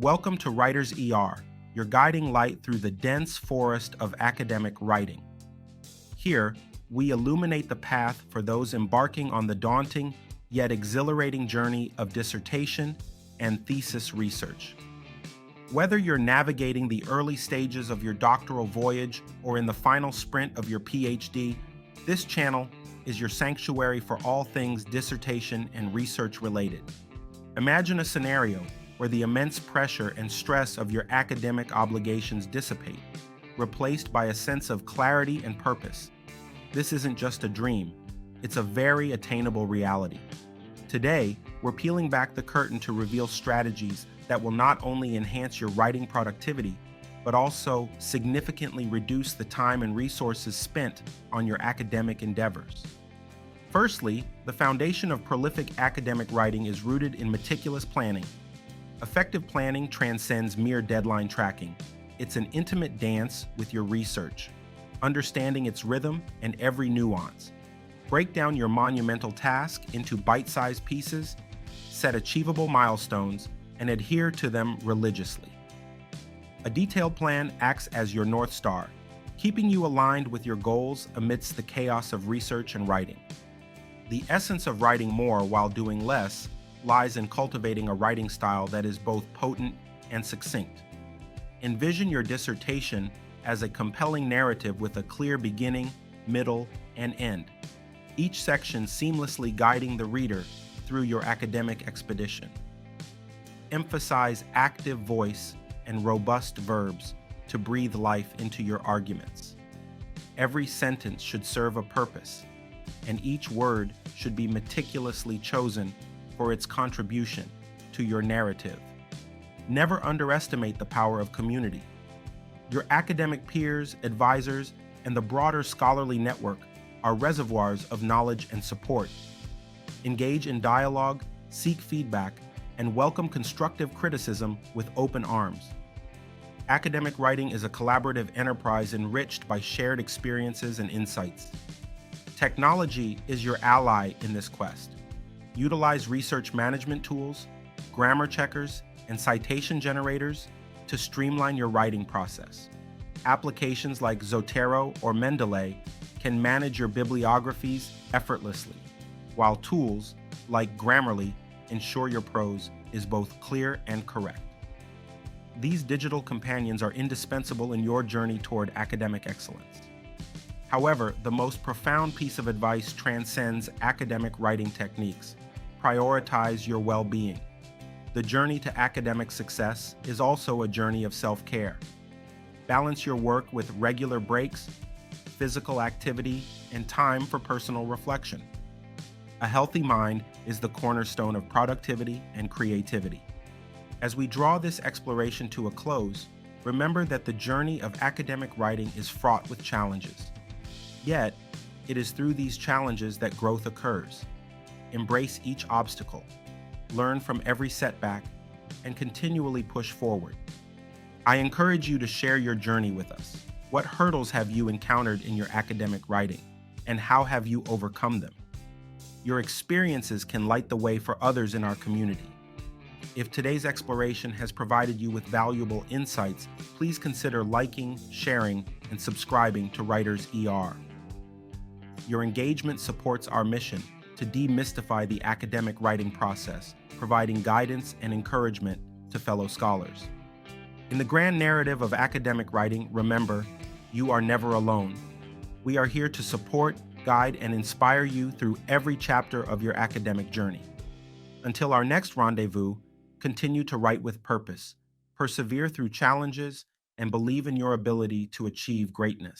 Welcome to WritersER, your guiding light through the dense forest of academic writing. Here, we illuminate the path for those embarking on the daunting yet exhilarating journey of dissertation and thesis research. Whether you're navigating the early stages of your doctoral voyage or in the final sprint of your PhD, this channel is your sanctuary for all things dissertation and research related. Imagine a scenario where the immense pressure and stress of your academic obligations dissipate, replaced by a sense of clarity and purpose. This isn't just a dream, it's a very attainable reality. Today, we're peeling back the curtain to reveal strategies that will not only enhance your writing productivity, but also significantly reduce the time and resources spent on your academic endeavors. Firstly, the foundation of prolific academic writing is rooted in meticulous planning. Effective planning transcends mere deadline tracking. It's an intimate dance with your research, understanding its rhythm and every nuance. Break down your monumental task into bite-sized pieces, set achievable milestones, and adhere to them religiously. A detailed plan acts as your North Star, keeping you aligned with your goals amidst the chaos of research and writing. The essence of writing more while doing less lies in cultivating a writing style that is both potent and succinct. Envision your dissertation as a compelling narrative with a clear beginning, middle, and end, each section seamlessly guiding the reader through your academic expedition. Emphasize active voice and robust verbs to breathe life into your arguments. Every sentence should serve a purpose, and each word should be meticulously chosen for its contribution to your narrative. Never underestimate the power of community. Your academic peers, advisors, and the broader scholarly network are reservoirs of knowledge and support. Engage in dialogue, seek feedback, and welcome constructive criticism with open arms. Academic writing is a collaborative enterprise enriched by shared experiences and insights. Technology is your ally in this quest. Utilize research management tools, grammar checkers, and citation generators to streamline your writing process. Applications like Zotero or Mendeley can manage your bibliographies effortlessly, while tools like Grammarly ensure your prose is both clear and correct. These digital companions are indispensable in your journey toward academic excellence. However, the most profound piece of advice transcends academic writing techniques. Prioritize your well-being. The journey to academic success is also a journey of self-care. Balance your work with regular breaks, physical activity, and time for personal reflection. A healthy mind is the cornerstone of productivity and creativity. As we draw this exploration to a close, remember that the journey of academic writing is fraught with challenges. Yet, it is through these challenges that growth occurs. Embrace each obstacle, learn from every setback, and continually push forward. I encourage you to share your journey with us. What hurdles have you encountered in your academic writing, and how have you overcome them? Your experiences can light the way for others in our community. If today's exploration has provided you with valuable insights, please consider liking, sharing, and subscribing to WritersER. Your engagement supports our mission to demystify the academic writing process, providing guidance and encouragement to fellow scholars. In the grand narrative of academic writing, remember, you are never alone. We are here to support, guide, and inspire you through every chapter of your academic journey. Until our next rendezvous, continue to write with purpose, persevere through challenges, and believe in your ability to achieve greatness.